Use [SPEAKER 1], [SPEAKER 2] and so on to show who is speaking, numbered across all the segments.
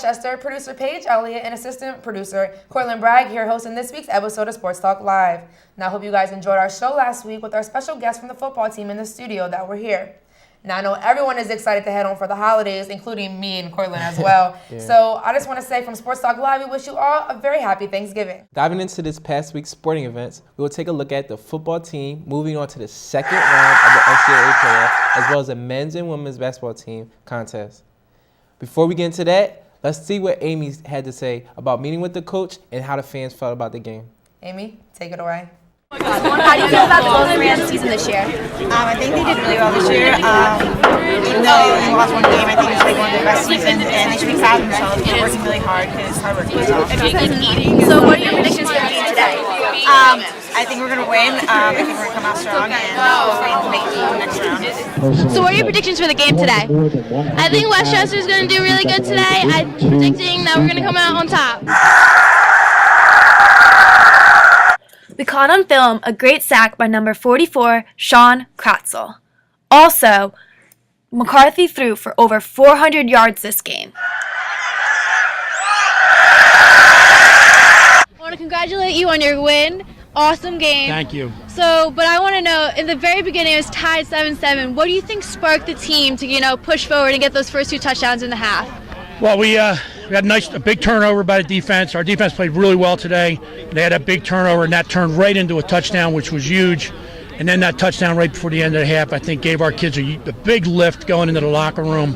[SPEAKER 1] Westchester, producer Paige Elliott, and assistant producer Cortland Bragg here hosting this week's episode of Sports Talk Live. Now, I hope you guys enjoyed our show last week with our special guests from the football team in the studio that were here. Now, I know everyone is excited to head home for the holidays, including me and Cortland as well.
[SPEAKER 2] Yeah.
[SPEAKER 1] So I just want to say from Sports Talk Live, we wish you all a very happy Thanksgiving.
[SPEAKER 2] Diving into this past week's sporting events, we will take a look at the football team moving on to the second round of the NCAA playoffs, as well as the men's and women's basketball team contest. Before we get into that, let's see what Amy had to say about meeting with the coach and how the fans felt about the game.
[SPEAKER 1] Amy, take it away.
[SPEAKER 3] How do you feel about the Bulls Rams season this year?
[SPEAKER 4] I think they did really well this year. Even though they only lost one game, I think it's like one of their best seasons, and they should be proud of themselves. They're working really hard because hard work pays off.
[SPEAKER 3] So what are your predictions for the game today?
[SPEAKER 4] I think we're going to win. I think we're going to come out strong and hopefully make the next round.
[SPEAKER 3] So what are your predictions for the game today?
[SPEAKER 5] I think Westchester's going to do really good today. I'm predicting that we're going to come out on top.
[SPEAKER 6] We caught on film a great sack by number 44, Sean Kratzel. Also, McCarthy threw for over 400 yards this game.
[SPEAKER 5] I want to congratulate you on your win. Awesome game.
[SPEAKER 7] Thank you.
[SPEAKER 5] But I want to know, in the very beginning it was tied 7-7. What do you think sparked the team to, push forward and get those first two touchdowns in the half?
[SPEAKER 7] Well, we had a big turnover by the defense. Our defense played really well today. They had a big turnover, and that turned right into a touchdown, which was huge. And then that touchdown right before the end of the half, I think, gave our kids a big lift going into the locker room.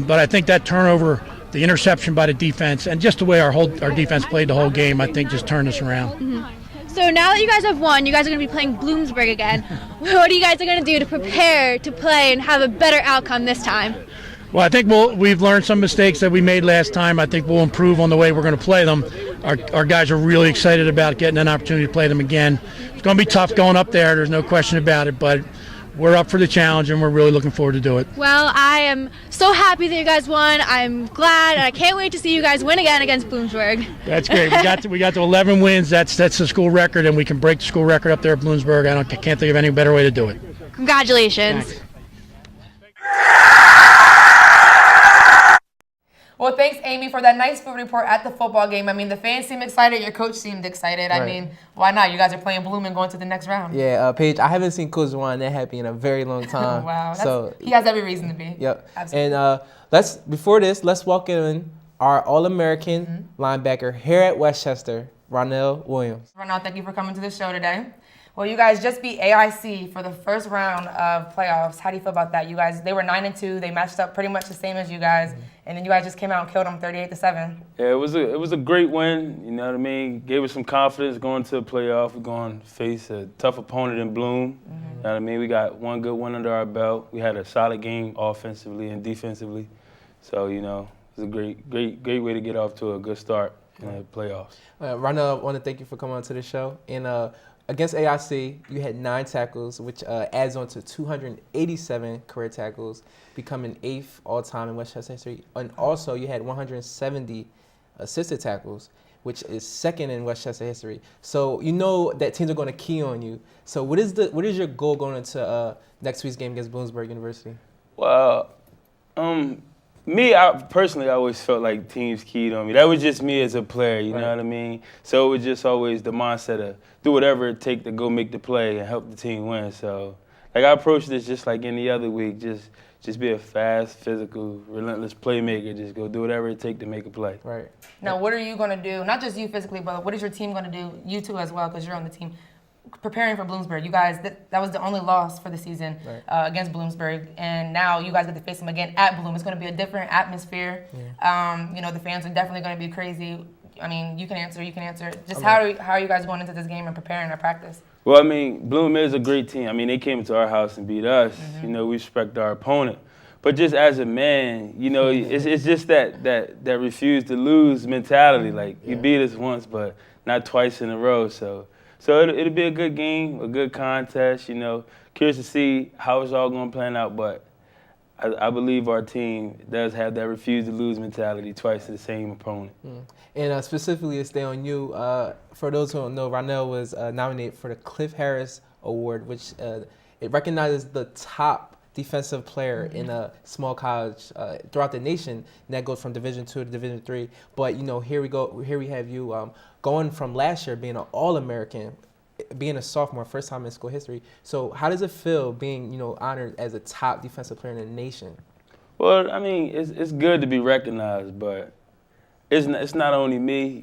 [SPEAKER 7] But I think that turnover, the interception by the defense, and just the way our defense played the whole game, I think just turned us around.
[SPEAKER 5] Mm-hmm. So now that you guys have won, you guys are going to be playing Bloomsburg again. What are you guys going to do to prepare to play and have a better outcome this time?
[SPEAKER 7] Well, I think we've learned some mistakes that we made last time. I think we'll improve on the way we're going to play them. Our guys are really excited about getting an opportunity to play them again. It's going to be tough going up there. There's no question about it, but we're up for the challenge, and we're really looking forward to do it.
[SPEAKER 5] Well, I am so happy that you guys won. I'm glad, and I can't wait to see you guys win again against Bloomsburg.
[SPEAKER 7] That's great. We got to 11 wins. That's the school record, and we can break the school record up there at Bloomsburg. I can't think of any better way to do it.
[SPEAKER 5] Congratulations.
[SPEAKER 7] Thanks.
[SPEAKER 1] Well, thanks, Amy, for that nice food report at the football game. I mean, the fans seem excited. Your coach seemed excited.
[SPEAKER 2] Right.
[SPEAKER 1] I mean, why not? You guys are playing Bloom and going to the next round.
[SPEAKER 2] Yeah, Paige, I haven't seen Coach Juan that happy in a very long time.
[SPEAKER 1] Wow.
[SPEAKER 2] So
[SPEAKER 1] he has every reason to be.
[SPEAKER 2] Yep.
[SPEAKER 1] Absolutely.
[SPEAKER 2] And let's welcome in our All-American linebacker here at Westchester, Ronell Williams.
[SPEAKER 1] Ronald, thank you for coming to the show today. Well, you guys just beat AIC for the first round of playoffs. How do you feel about that? You guys, they were 9-2. They matched up pretty much the same as you guys, and then you guys just came out and killed them 38-7.
[SPEAKER 8] Yeah, it was a great win. You know what I mean? Gave us some confidence going to the playoff. We're going to face a tough opponent in Bloom. You know what I mean? We got one good one under our belt. We had a solid game offensively and defensively. So it was a great way to get off to a good start in the playoffs.
[SPEAKER 2] Ronell, I want to thank you for coming on to the show. And against AIC, you had 9 tackles, which adds on to 287 career tackles, becoming 8th all-time in Westchester history. And also, you had 170 assisted tackles, which is 2nd in Westchester history. So you know that teams are going to key on you. So what is your goal going into next week's game against Bloomsburg University?
[SPEAKER 8] Well, I personally always felt like teams keyed on me. That was just me as a player, you know what I mean? So it was just always the mindset of do whatever it takes to go make the play and help the team win. So I approached this just like any other week, just be a fast, physical, relentless playmaker. Just go do whatever it takes to make a play.
[SPEAKER 2] Right.
[SPEAKER 1] Now, what are you going to do, not just you physically, but what is your team going to do, you two as well, because you're on the team, preparing for Bloomsburg? You guys, that was the only loss for the season against Bloomsburg, and now you guys get to face them again at Bloom. It's going to be a different atmosphere. Yeah. The fans are definitely going to be crazy. I mean, you can answer. Just how are you guys going into this game and preparing or practice?
[SPEAKER 8] Well, I mean, Bloom is a great team. I mean, they came into our house and beat us. We respect our opponent. But just as a man, it's just that refuse to lose mentality. Like, you beat us once, but not twice in a row. So it'll be a good game, a good contest. Curious to see how it's all going to plan out. But I believe our team does have that refuse to lose mentality twice to the same opponent.
[SPEAKER 2] And specifically to stay on you, for those who don't know, Ronell was nominated for the Cliff Harris Award, which it recognizes the top defensive player in a small college throughout the nation. And that goes from Division II to Division III. But here we have you going from last year being an All-American, being a sophomore, first time in school history. So how does it feel being honored as a top defensive player in the nation?
[SPEAKER 8] Well, I mean, it's good to be recognized, but it's not only me.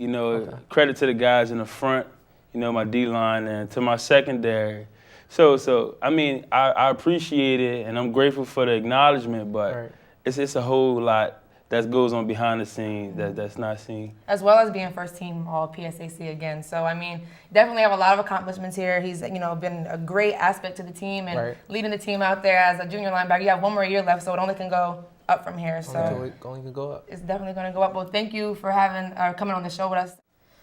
[SPEAKER 8] Credit to the guys in the front, my D-line, and to my secondary. So I mean, I appreciate it, and I'm grateful for the acknowledgement, but it's a whole lot that goes on behind the scenes that's not seen.
[SPEAKER 1] As well as being first team all PSAC again. So, I mean, definitely have a lot of accomplishments here. He's, been a great aspect to the team and leading the team out there as a junior linebacker. You have one more year left, so it only can go up from here. So
[SPEAKER 2] only can go up.
[SPEAKER 1] It's definitely going to go up. Well, thank you for coming on the show with us.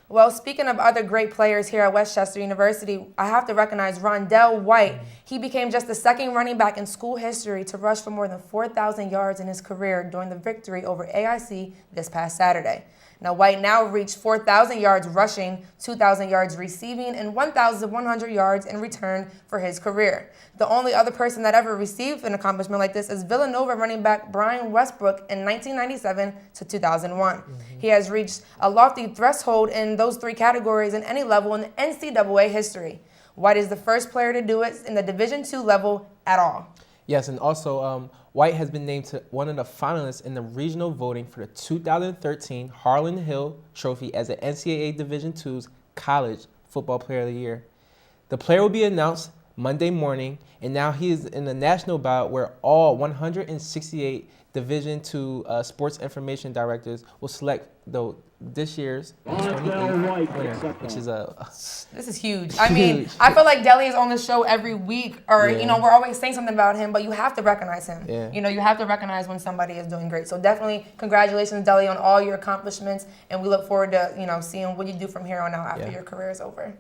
[SPEAKER 1] Well, speaking of other great players here at West Chester University, I have to recognize Rondell White. He became just the second running back in school history to rush for more than 4,000 yards in his career during the victory over AIC this past Saturday. Now, White now reached 4,000 yards rushing, 2,000 yards receiving, and 1,100 yards in return for his career. The only other person that ever received an accomplishment like this is Villanova running back Brian Westbrook in 1997 to 2001. He has reached a lofty threshold in those three categories in any level in the NCAA history. White is the first player to do it in the Division II level at all.
[SPEAKER 2] Yes, and also White has been named to one of the finalists in the regional voting for the 2013 Harlan Hill Trophy as the NCAA Division II's College Football Player of the Year. The player will be announced Monday morning, and now he is in the national ballot where all 168 Division II sports information directors will select this year's 28th winner, which is
[SPEAKER 1] This is huge. I mean, I feel like Deli is on the show every week, or we're always saying something about him, but you have to recognize him.
[SPEAKER 2] Yeah.
[SPEAKER 1] You have to recognize when somebody is doing great. So definitely, congratulations, Deli, on all your accomplishments, and we look forward to seeing what you do from here on out after your career is over.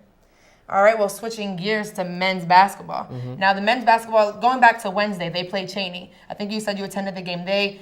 [SPEAKER 1] All right, well, switching gears to men's basketball. Now, the men's basketball, going back to Wednesday, they played Cheney. I think you said you attended the game. They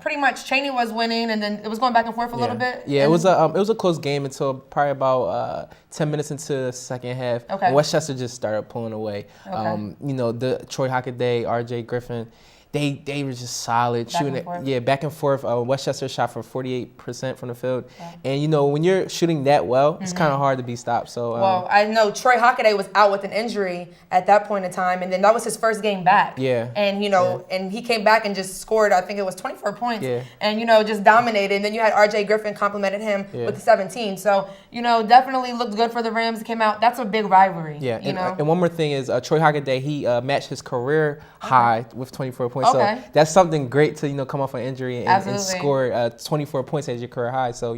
[SPEAKER 1] pretty much, Cheney was winning, and then it was going back and forth a little bit.
[SPEAKER 2] Yeah, it was a close game until probably about 10 minutes into the second half.
[SPEAKER 1] Okay.
[SPEAKER 2] And Westchester just started pulling away.
[SPEAKER 1] Okay.
[SPEAKER 2] The Troy Hockaday, RJ Griffin, they were just solid shooting it. Back and forth. Westchester shot for 48% from the field, and when you're shooting that well, it's kind of hard to be stopped. So
[SPEAKER 1] well, I know Troy Hockaday was out with an injury at that point in time, and then that was his first game back.
[SPEAKER 2] Yeah.
[SPEAKER 1] And and he came back and just scored. I think it was 24 points.
[SPEAKER 2] Yeah.
[SPEAKER 1] And just dominated. And then you had RJ Griffin complimented him with the 17. So definitely looked good for the Rams. Came out. That's a big rivalry.
[SPEAKER 2] Yeah. And one more thing is Troy Hockaday. He matched his career high with 24 points. Okay. So that's something great to come off an injury and score 24 points as your career high. So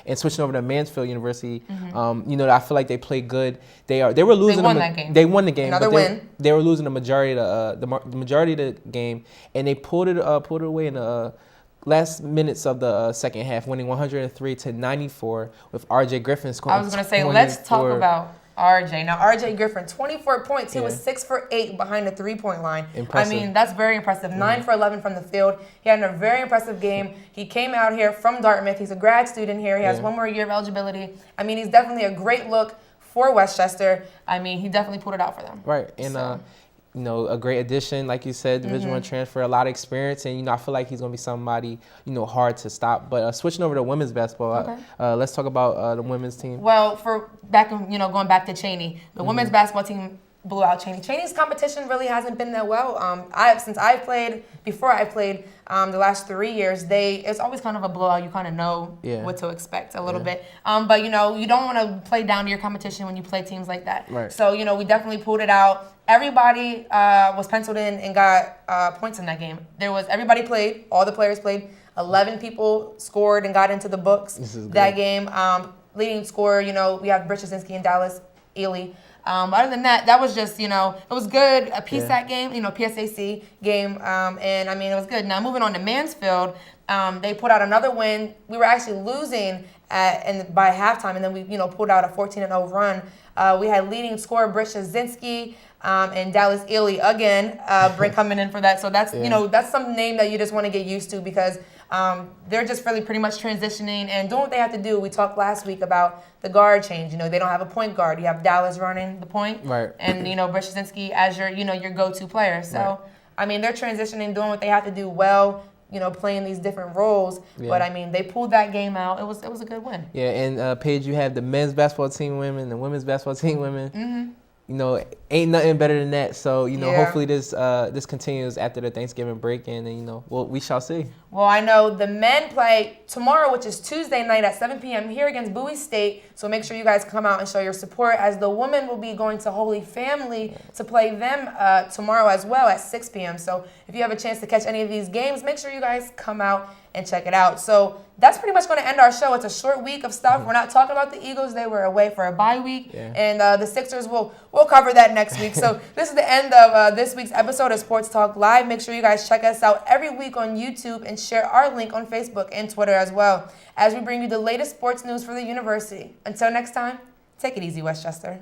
[SPEAKER 2] and switching over to Mansfield University, I feel like they played good. They were losing.
[SPEAKER 1] They won that game.
[SPEAKER 2] They won the game.
[SPEAKER 1] Another win.
[SPEAKER 2] They were losing the majority of the majority of the game, and they pulled it away in the last minutes of the second half, winning 103-94 with RJ Griffin scoring.
[SPEAKER 1] I was going to say, let's talk about RJ. Now, RJ Griffin, 24 points. He was 6 for 8 behind the three-point line.
[SPEAKER 2] Impressive.
[SPEAKER 1] I mean, that's very impressive. 9 for 11 from the field. He had a very impressive game. He came out here from Dartmouth. He's a grad student here. He has one more year of eligibility. I mean, he's definitely a great look for Westchester. I mean, he definitely pulled it out for them.
[SPEAKER 2] Right. And, a great addition, like you said, Division I transfer, a lot of experience, and I feel like he's gonna be somebody hard to stop. But switching over to women's basketball, let's talk about the women's team.
[SPEAKER 1] Well, going back to Cheney, the women's basketball team blew out Cheney. Cheney's competition really hasn't been that well. Before I played the last 3 years, it's always kind of a blowout. You kind of know what to expect a little bit. But you don't want to play down to your competition when you play teams like that.
[SPEAKER 2] Right.
[SPEAKER 1] So we definitely pulled it out. Everybody was penciled in and got points in that game. Everybody played. All the players played. 11 people scored and got into the books that game. Leading scorer, we have Brzezinski and Dallas Ely. Other than that, that was just, it was good. A PSAC game, PSAC game, and I mean, it was good. Now, moving on to Mansfield, they put out another win. We were actually losing by halftime, and then we, pulled out a 14-0 run. We had leading scorer Brzezinski and Dallas Ely again, coming in for that. So that's, that's some name that you just want to get used to because they're just really pretty much transitioning and doing what they have to do. We talked last week about the guard change. They don't have a point guard. You have Dallas running the point,
[SPEAKER 2] right?
[SPEAKER 1] And Brzezinski as your your go-to player. So I mean, they're transitioning, doing what they have to do well, you know, playing these different roles.
[SPEAKER 2] Yeah.
[SPEAKER 1] But I mean, they pulled that game out. It was a good win.
[SPEAKER 2] Yeah, and Paige, you have the men's basketball team women, the women's basketball team women.
[SPEAKER 1] Mm-hmm.
[SPEAKER 2] You know, ain't nothing better than that. So, you know,
[SPEAKER 1] Yeah.
[SPEAKER 2] hopefully this continues after the Thanksgiving break, and you know, we shall see.
[SPEAKER 1] Well, I know the men play tomorrow, which is Tuesday night at 7 p.m. here against Bowie State. So make sure you guys come out and show your support, as the women will be going to Holy Family to play them tomorrow as well at 6 p.m. So if you have a chance to catch any of these games, make sure you guys come out and check it out. So that's pretty much going to end our show. It's a short week of stuff. We're not talking about the Eagles. They were away for a bye week.
[SPEAKER 2] Yeah.
[SPEAKER 1] And the Sixers, we'll cover that next week. So this is the end of this week's episode of Sports Talk Live. Make sure you guys check us out every week on YouTube and share our link on Facebook and Twitter as well, as we bring you the latest sports news for the university. Until next time, take it easy, Westchester.